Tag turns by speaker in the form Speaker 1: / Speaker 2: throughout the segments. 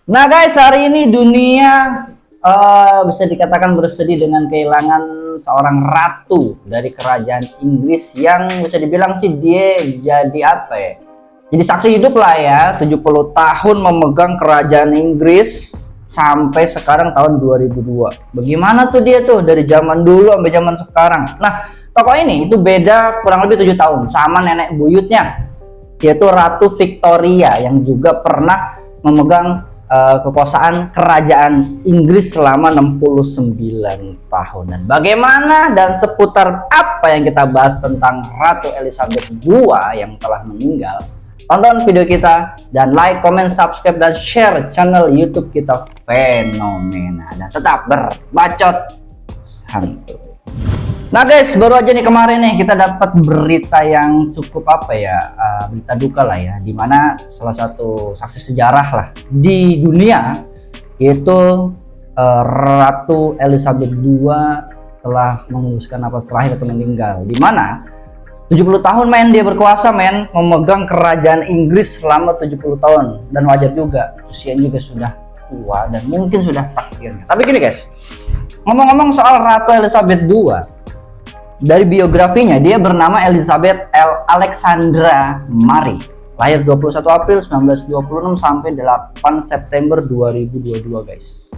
Speaker 1: Nah guys, hari ini dunia bisa dikatakan bersedih dengan kehilangan seorang ratu dari kerajaan Inggris yang bisa dibilang sih dia jadi apa ya? Jadi saksi hidup lah ya, 70 tahun memegang kerajaan Inggris sampai sekarang tahun 2002. Bagaimana tuh dia tuh dari zaman dulu sampai zaman sekarang. Nah, tokoh ini itu beda kurang lebih 7 tahun sama nenek buyutnya, yaitu Ratu Victoria yang juga pernah memegang kekuasaan kerajaan Inggris selama 69 tahun. Dan bagaimana dan seputar apa yang kita bahas tentang Ratu Elizabeth II yang telah meninggal, tonton video kita dan like, comment, subscribe, dan share channel YouTube kita Fenomena, dan tetap berbacot santuy. Nah guys, baru aja nih kemarin nih kita dapat berita yang cukup apa ya, berita duka lah ya, dimana salah satu saksi sejarah lah di dunia, yaitu Ratu Elizabeth II telah menguruskan napas terakhir atau meninggal, dimana 70 tahun men dia berkuasa men, memegang kerajaan Inggris selama 70 tahun, dan wajar juga usia juga sudah tua dan mungkin sudah takdirnya. Tapi gini guys, ngomong-ngomong soal Ratu Elizabeth II, dari biografinya, dia bernama Elizabeth Alexandra Mary, lahir 21 April 1926 sampai 8 September 2022 guys.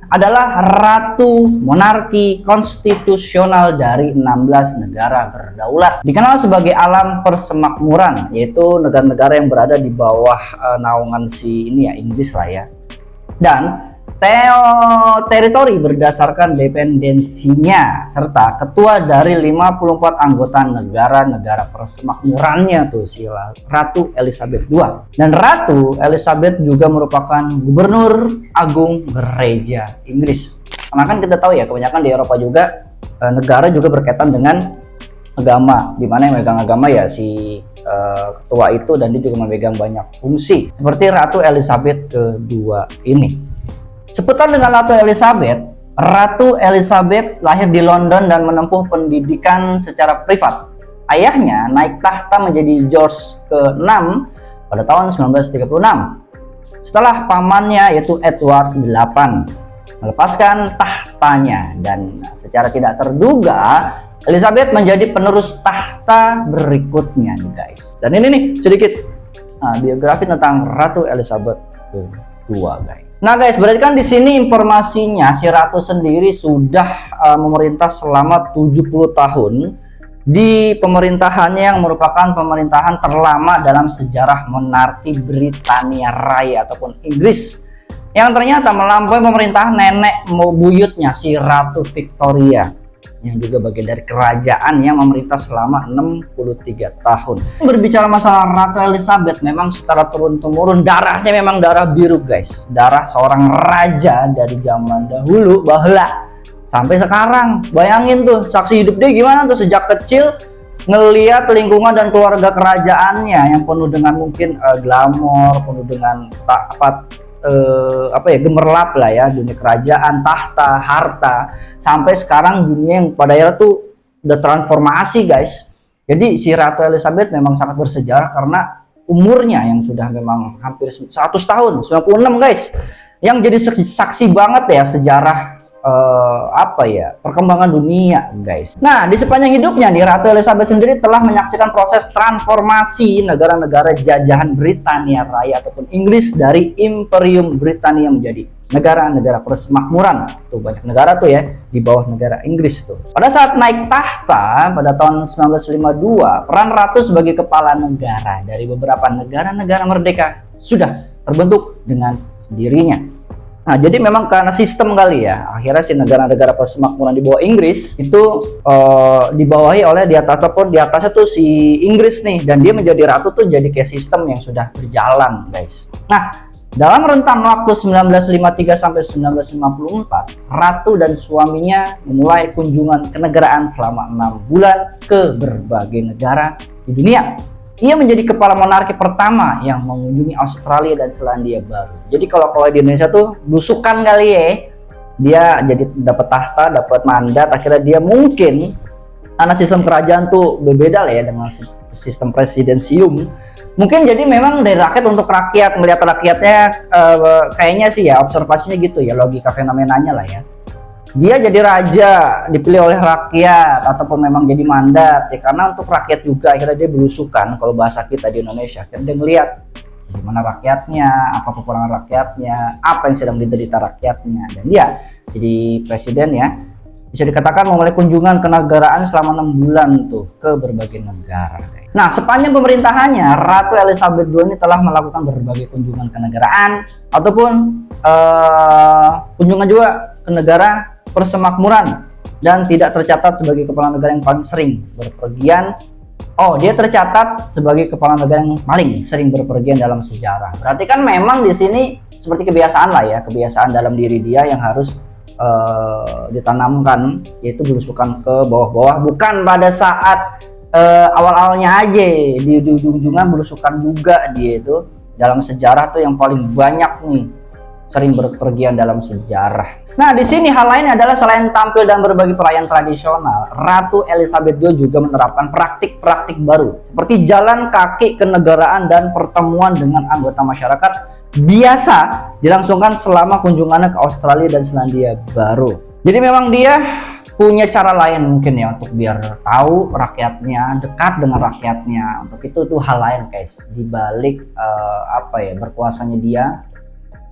Speaker 1: Adalah ratu monarki konstitusional dari 16 negara berdaulat. Dikenal sebagai alam persemakmuran, yaitu negara-negara yang berada di bawah naungan si ini ya, Inggris lah ya. Dan teritori berdasarkan dependensinya, serta ketua dari 54 anggota negara-negara persemakmurannya tuh si Ratu Elizabeth II. Dan Ratu Elizabeth juga merupakan gubernur agung gereja Inggris. Karena kan kita tahu ya, kebanyakan di Eropa juga negara juga berkaitan dengan agama, dimana yang megang agama ya si ketua itu, dan dia juga memegang banyak fungsi seperti Ratu Elizabeth II ini. Seputar dengan Ratu Elizabeth lahir di London dan menempuh pendidikan secara privat. Ayahnya naik tahta menjadi George ke-6 pada tahun 1936. Setelah pamannya yaitu Edward VIII melepaskan tahtanya, dan secara tidak terduga Elizabeth menjadi penerus tahta berikutnya nih guys. Dan ini nih sedikit biografi tentang Ratu Elizabeth II guys. Nah guys, berarti kan di sini informasinya si Ratu sendiri sudah memerintah selama 70 tahun di pemerintahannya yang merupakan pemerintahan terlama dalam sejarah monarki Britania Raya ataupun Inggris, yang ternyata melampaui pemerintahan nenek buyutnya si Ratu Victoria, yang juga bagian dari kerajaan yang memerintah selama 63 tahun. Berbicara masalah Ratu Elizabeth, memang secara turun-temurun darahnya memang darah biru guys, darah seorang raja dari zaman dahulu bahla sampai sekarang. Bayangin tuh saksi hidup dia gimana tuh, sejak kecil ngelihat lingkungan dan keluarga kerajaannya yang penuh dengan mungkin glamor, penuh dengan gemerlap lah ya, dunia kerajaan, tahta, harta, sampai sekarang dunia yang pada akhirnya tuh udah transformasi guys. Jadi si Ratu Elizabeth memang sangat bersejarah karena umurnya yang sudah memang hampir 100 tahun, 96 guys, yang jadi saksi banget ya sejarah perkembangan dunia guys. Nah, di sepanjang hidupnya nih, Ratu Elizabeth sendiri telah menyaksikan proses transformasi negara-negara jajahan Britania Raya ataupun Inggris dari Imperium Britania menjadi negara-negara persemakmuran. Tuh banyak negara tuh ya di bawah negara Inggris tuh. Pada saat naik tahta pada tahun 1952, peran Ratu sebagai kepala negara dari beberapa negara-negara merdeka sudah terbentuk dengan sendirinya. Nah, jadi memang karena sistem kali ya, akhirnya si negara-negara persemakmuran di bawah Inggris itu dibawahi oleh di atas, ataupun di atasnya tuh si Inggris nih, dan dia menjadi ratu tuh jadi kayak sistem yang sudah berjalan guys. Nah, dalam rentang waktu 1953 sampai 1954, Ratu dan suaminya memulai kunjungan kenegaraan selama 6 bulan ke berbagai negara di dunia. Ia menjadi kepala monarki pertama yang mengunjungi Australia dan Selandia Baru. Jadi kalau di Indonesia tuh belusukan kali ya, dia jadi dapat tahta, dapat mandat, akhirnya dia mungkin karena sistem kerajaan tuh berbeda lah ya dengan sistem presidensium. Mungkin jadi memang dari rakyat untuk rakyat, melihat rakyatnya, kayaknya sih ya observasinya gitu ya, logika fenomenanya lah ya. Dia jadi raja, dipilih oleh rakyat ataupun memang jadi mandat ya, karena untuk rakyat juga akhirnya dia belusukan, kalau bahasa kita di Indonesia. Akhirnya dia ngelihat gimana rakyatnya, apa kekurangan rakyatnya, apa yang sedang diderita rakyatnya, dan dia jadi presiden ya. Bisa dikatakan memulai kunjungan kenegaraan selama 6 bulan tuh ke berbagai negara. Nah, sepanjang pemerintahannya, Ratu Elizabeth II ini telah melakukan berbagai kunjungan kenegaraan ataupun kunjungan juga ke negara persemakmuran, dan tidak tercatat sebagai kepala negara yang paling sering berpergian. Oh, dia tercatat sebagai kepala negara yang paling sering berpergian dalam sejarah. Berarti kan memang di sini seperti kebiasaan lah ya, kebiasaan dalam diri dia yang harus ditanamkan, yaitu belusukan ke bawah-bawah, bukan pada saat awal-awalnya aja di ujung-ujungan belusukan juga. Dia itu dalam sejarah tuh yang paling banyak nih sering berpergian dalam sejarah. Nah, di sini hal lain adalah selain tampil dan berbagi perayaan tradisional, Ratu Elizabeth II juga menerapkan praktik-praktik baru seperti jalan kaki kenegaraan dan pertemuan dengan anggota masyarakat biasa dilangsungkan selama kunjungannya ke Australia dan Selandia Baru. Jadi memang dia punya cara lain mungkin ya untuk biar tahu rakyatnya, dekat dengan rakyatnya. Untuk itu tuh hal lain guys, dibalik berkuasanya dia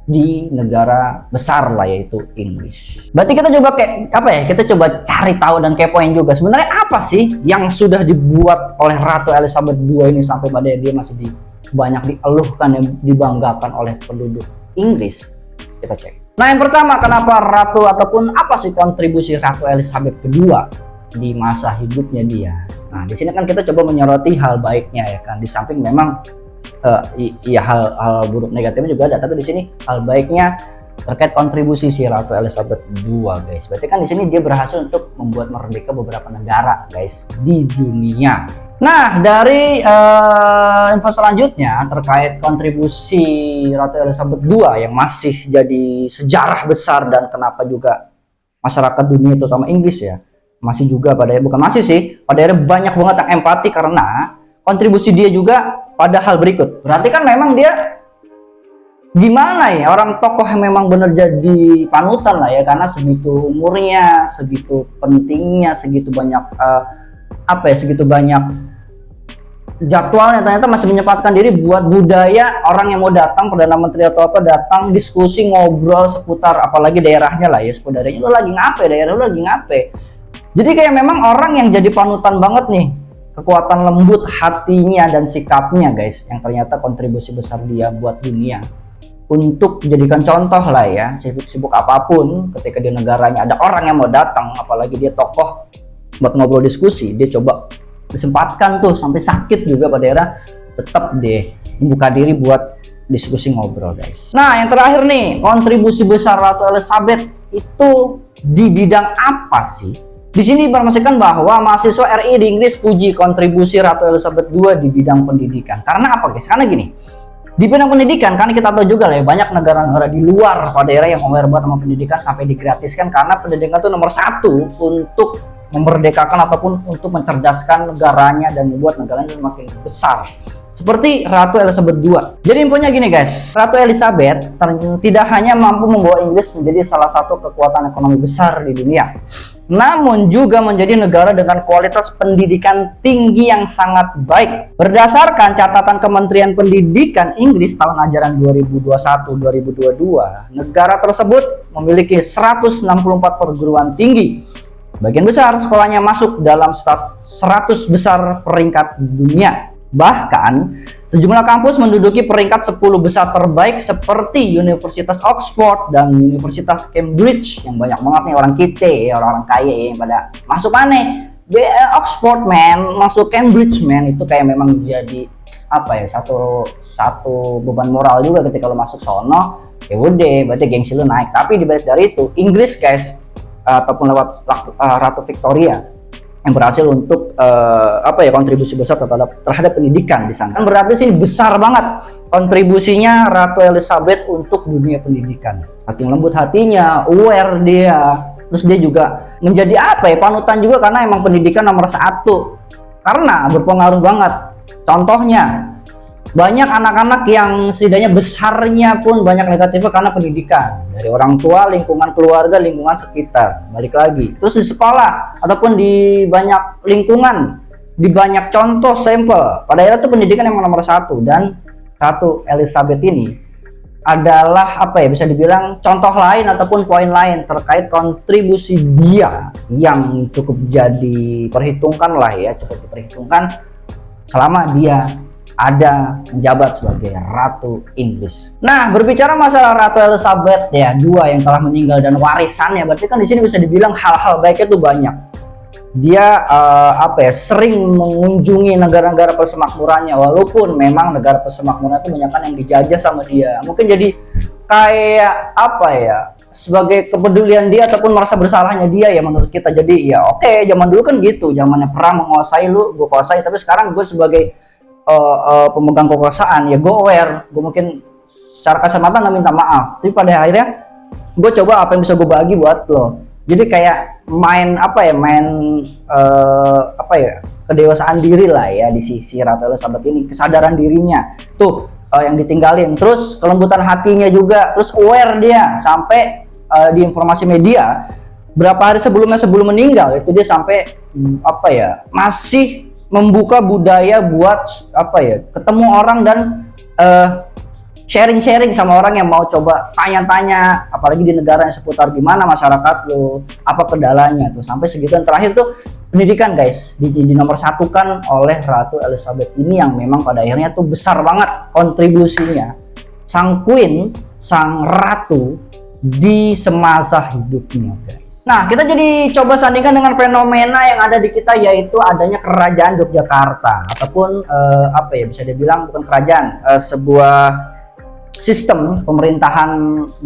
Speaker 1: di negara besar lah, yaitu Inggris. Berarti kita coba kita coba cari tahu dan kepoin juga sebenarnya apa sih yang sudah dibuat oleh Ratu Elizabeth II ini sampai pada dia masih banyak dieluhkan dan dibanggakan oleh penduduk Inggris. Kita cek. Nah, yang pertama, kenapa Ratu ataupun apa sih kontribusi Ratu Elizabeth II di masa hidupnya dia? Nah, di sini kan kita coba menyoroti hal baiknya ya kan. Di samping memang hal buruk negatifnya juga ada, tapi di sini hal baiknya terkait kontribusi si Ratu Elizabeth II guys. Berarti kan di sini dia berhasil untuk membuat merdeka beberapa negara guys di dunia. Nah, dari info selanjutnya terkait kontribusi Ratu Elizabeth II yang masih jadi sejarah besar, dan kenapa juga masyarakat dunia terutama Inggris ya masih juga pada akhirnya banyak banget yang empati karena kontribusi dia juga pada hal berikut. Berarti kan memang dia gimana ya, orang tokoh yang memang benar jadi panutan lah ya, karena segitu umurnya, segitu pentingnya, segitu banyak segitu banyak jadwalnya, ternyata masih menyempatkan diri buat budaya. Orang yang mau datang, perdana menteri atau apa, datang diskusi ngobrol seputar apalagi daerahnya lah ya, seputar daerahnya, lu lagi ngapain, daerah lu lagi ngapain. Jadi kayak memang orang yang jadi panutan banget nih, kekuatan lembut hatinya dan sikapnya guys, yang ternyata kontribusi besar dia buat dunia untuk dijadikan contoh lah ya. Sibuk apapun, ketika di negaranya ada orang yang mau datang, apalagi dia tokoh buat ngobrol diskusi, dia coba disempatkan tuh, sampai sakit juga pada daerah tetap deh membuka diri buat diskusi ngobrol guys. Nah, yang terakhir nih, kontribusi besar Ratu Elizabeth itu di bidang apa sih? Di sini informasikan bahwa mahasiswa RI di Inggris puji kontribusi Ratu Elizabeth II di bidang pendidikan. Karena apa guys? Karena gini, di bidang pendidikan kan kita tahu juga lah ya, banyak negara-negara di luar pada daerah yang aware banget sama pendidikan sampai digratiskan, karena pendidikan itu nomor satu untuk memerdekakan ataupun untuk mencerdaskan negaranya dan membuat negaranya semakin besar, seperti Ratu Elizabeth II. Jadi infonya gini guys, Ratu Elizabeth tidak hanya mampu membawa Inggris menjadi salah satu kekuatan ekonomi besar di dunia, namun juga menjadi negara dengan kualitas pendidikan tinggi yang sangat baik. Berdasarkan catatan Kementerian Pendidikan Inggris tahun ajaran 2021-2022, negara tersebut memiliki 164 perguruan tinggi. Bagian besar sekolahnya masuk dalam 100 besar peringkat dunia. Bahkan, sejumlah kampus menduduki peringkat 10 besar terbaik seperti Universitas Oxford dan Universitas Cambridge, yang banyak banget nih orang kita, orang-orang kaya yang pada masuk aneh. Oxford man, masuk Cambridge man, itu kayak memang jadi satu beban moral juga ketika lo masuk sono. Ya udah, berarti gengsi lo naik. Tapi dibalik dari itu, Inggris guys, ataupun lewat Ratu Victoria yang berhasil untuk kontribusi besar terhadap pendidikan di sana. Kan berarti sih besar banget kontribusinya Ratu Elizabeth untuk dunia pendidikan. Saking lembut hatinya, aware dia, terus dia juga menjadi panutan juga, karena emang pendidikan nomor satu, karena berpengaruh banget Contohnya, banyak anak-anak yang setidaknya besarnya pun banyak negatifnya karena pendidikan dari orang tua, lingkungan keluarga, lingkungan sekitar. Balik lagi, terus di sekolah ataupun di banyak lingkungan, di banyak contoh sampel. Pada akhirnya tuh pendidikan yang nomor satu, dan Ratu Elizabeth ini adalah apa ya, bisa dibilang contoh lain ataupun poin lain terkait kontribusi dia yang cukup jadi perhitungkan lah ya, cukup diperhitungkan selama dia ada menjabat sebagai Ratu Inggris. Nah, berbicara masalah Ratu Elizabeth ya II yang telah meninggal dan warisannya, berarti kan di sini bisa dibilang hal-hal baiknya tuh banyak. Dia apa ya, sering mengunjungi negara-negara persemakmurannya, walaupun memang negara persemakmuran itu banyak kan yang dijajah sama dia. Mungkin jadi kayak apa ya, sebagai kepedulian dia ataupun merasa bersalahnya dia ya menurut kita. Jadi ya oke, zaman dulu kan gitu, zamannya perang menguasai lu, gue kuasai, tapi sekarang gue sebagai pemegang kekuasaan ya gue aware, gue mungkin secara kasar mata nggak minta maaf, tapi pada akhirnya gue coba apa yang bisa gue bagi buat lo. Jadi kayak main apa ya, apa ya, kedewasaan diri lah ya di sisi Ratu Elizabeth ini, kesadaran dirinya tuh yang ditinggalin, terus kelembutan hatinya juga, terus aware dia sampai di informasi media berapa hari sebelum meninggal itu dia sampai apa ya, masih membuka budaya buat apa ya, ketemu orang dan sharing-sharing sama orang yang mau coba tanya-tanya, apalagi di negara yang seputar gimana masyarakat lo, apa kendalanya tuh, sampai segituan. Terakhir tuh pendidikan guys, di nomor satukan oleh Ratu Elizabeth ini yang memang pada akhirnya tuh besar banget kontribusinya sang queen, sang ratu di semasa hidupnya guys. Nah, kita jadi coba sandingkan dengan fenomena yang ada di kita, yaitu adanya kerajaan Yogyakarta ataupun apa ya, bisa dibilang bukan kerajaan, sebuah sistem pemerintahan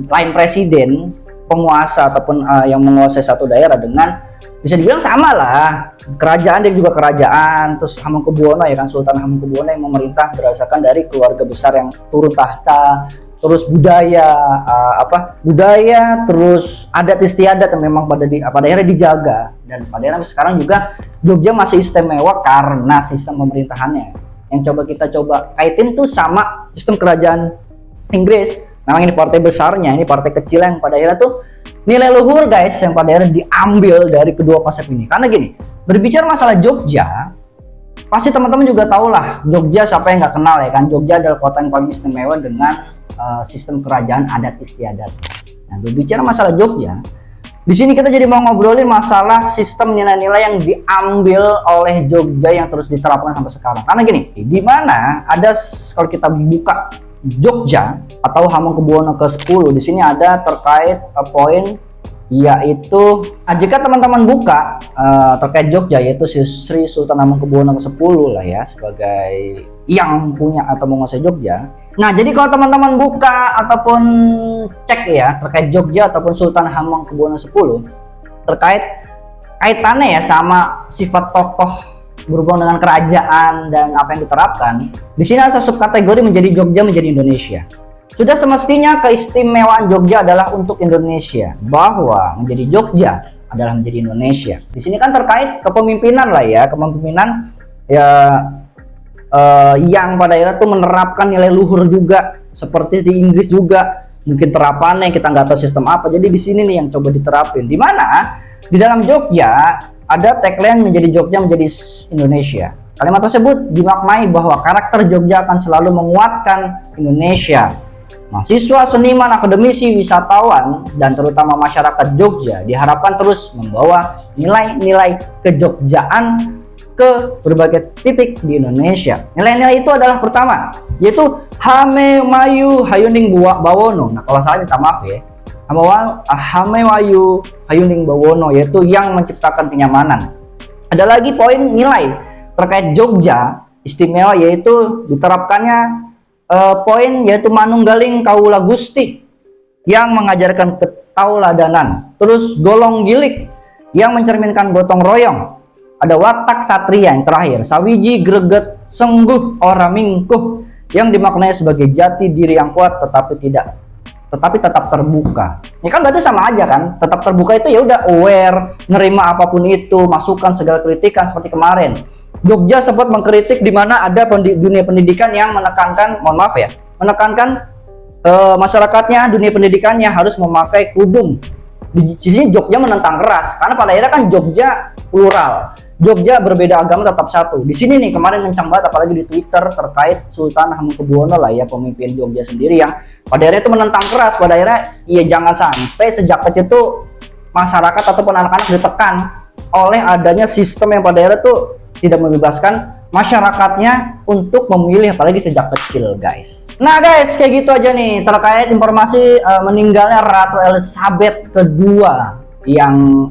Speaker 1: lain, presiden, penguasa ataupun yang menguasai satu daerah dengan bisa dibilang sama lah, kerajaan dan juga kerajaan. Terus Hamengkubuwono ya kan, Sultan Hamengkubuwono yang memerintah berdasarkan dari keluarga besar yang turun tahta. Terus budaya budaya, terus adat istiadat yang memang pada akhirnya dijaga, dan pada akhirnya sekarang juga Jogja masih istimewa karena sistem pemerintahannya yang kita coba kaitin tuh sama sistem kerajaan Inggris. Memang ini partai besarnya, ini partai kecil yang pada akhirnya tuh nilai luhur guys yang pada akhirnya diambil dari kedua konsep ini. Karena gini, berbicara masalah Jogja, pasti teman-teman juga tahu lah Jogja, siapa yang nggak kenal ya kan. Jogja adalah kota yang paling istimewa dengan sistem kerajaan adat istiadat. Nah, berbicara masalah Jogja, di sini kita jadi mau ngobrolin masalah sistem nilai-nilai yang diambil oleh Jogja yang terus diterapkan sampai sekarang. Karena gini, di mana ada, kalau kita buka Jogja atau Hamengkubuwono ke-10, di sini ada terkait poin, yaitu jika teman-teman buka terkait Jogja, yaitu Sri Sultan Hamengkubuwono ke-10 lah ya, sebagai yang punya atau menguasai Jogja. Nah, jadi kalau teman-teman buka ataupun cek ya terkait Jogja ataupun Sultan Hamengkubuwono X terkait kaitannya ya sama sifat tokoh berhubungan dengan kerajaan dan apa yang diterapkan, di sini ada subkategori menjadi Jogja menjadi Indonesia. Sudah semestinya keistimewaan Jogja adalah untuk Indonesia, bahwa menjadi Jogja adalah menjadi Indonesia. Di sini kan terkait kepemimpinan lah ya, kepemimpinan ya yang pada akhirnya tuh menerapkan nilai luhur juga, seperti di Inggris juga mungkin terapannya kita nggak tahu sistem apa. Jadi di sini nih yang coba diterapin, di mana di dalam Jogja ada tagline menjadi Jogja menjadi Indonesia. Kalimat tersebut dimaknai bahwa karakter Jogja akan selalu menguatkan Indonesia. Mahasiswa, seniman, akademisi, wisatawan, dan terutama masyarakat Jogja diharapkan terus membawa nilai-nilai kejogjaan ke berbagai titik di Indonesia. Nilai-nilai itu adalah pertama, yaitu Hame Mayu Hayuning Bawono. Nah, kalau salah minta maaf ya. Hame Mayu Hayuning Bawono, yaitu yang menciptakan kenyamanan. Ada lagi poin nilai terkait Jogja istimewa, yaitu diterapkannya poin yaitu Manunggaling Kawula Gusti yang mengajarkan ketauladanan. Terus Golong Gilik yang mencerminkan gotong royong. Ada Watak Satria yang terakhir, Sawiji Greget Sengguh Ora Mingkuh, yang dimaknai sebagai jati diri yang kuat tetapi tetap terbuka. Ini kan berarti sama aja kan? Tetap terbuka itu ya udah aware, nerima apapun itu, masukan segala kritikan seperti kemarin. Jogja sempat mengkritik di mana ada dunia pendidikan yang menekankan, mohon maaf ya, menekankan masyarakatnya, dunia pendidikannya harus memakai kerudung. Di sini Jogja menentang keras karena pada akhirnya kan Jogja plural. Jogja berbeda agama tetap satu. Di sini nih kemarin kencang banget apalagi di Twitter terkait Sultan Hamengkubuwono lah ya, pemimpin Jogja sendiri yang pada akhirnya itu menentang keras. Pada akhirnya ya jangan sampai sejak kecil tuh masyarakat ataupun anak-anak ditekan oleh adanya sistem yang pada akhirnya tuh tidak membebaskan masyarakatnya untuk memilih apalagi sejak kecil, guys. Nah guys, kayak gitu aja nih terkait informasi meninggalnya Ratu Elizabeth kedua yang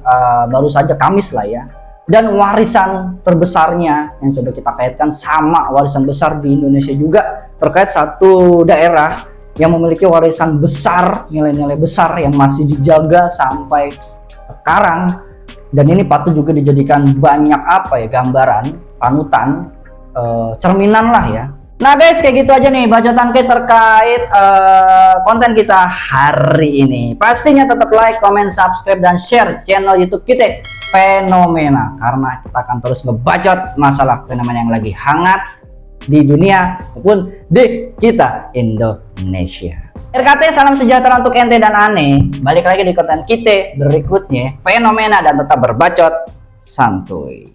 Speaker 1: baru saja Kamis lah ya. Dan warisan terbesarnya yang coba kita kaitkan sama warisan besar di Indonesia juga terkait satu daerah yang memiliki warisan besar, nilai-nilai besar yang masih dijaga sampai sekarang. Dan ini patut juga dijadikan banyak gambaran, panutan, cerminan lah ya. Nah guys, kayak gitu aja nih bacotan kita terkait konten kita hari ini. Pastinya tetap like, comment, subscribe, dan share channel YouTube kita Fenomena, karena kita akan terus ngebacot masalah fenomena yang lagi hangat di dunia maupun di kita Indonesia. RKT, salam sejahtera untuk ente dan aneh. Balik lagi di konten kita berikutnya Fenomena, dan tetap berbacot santuy.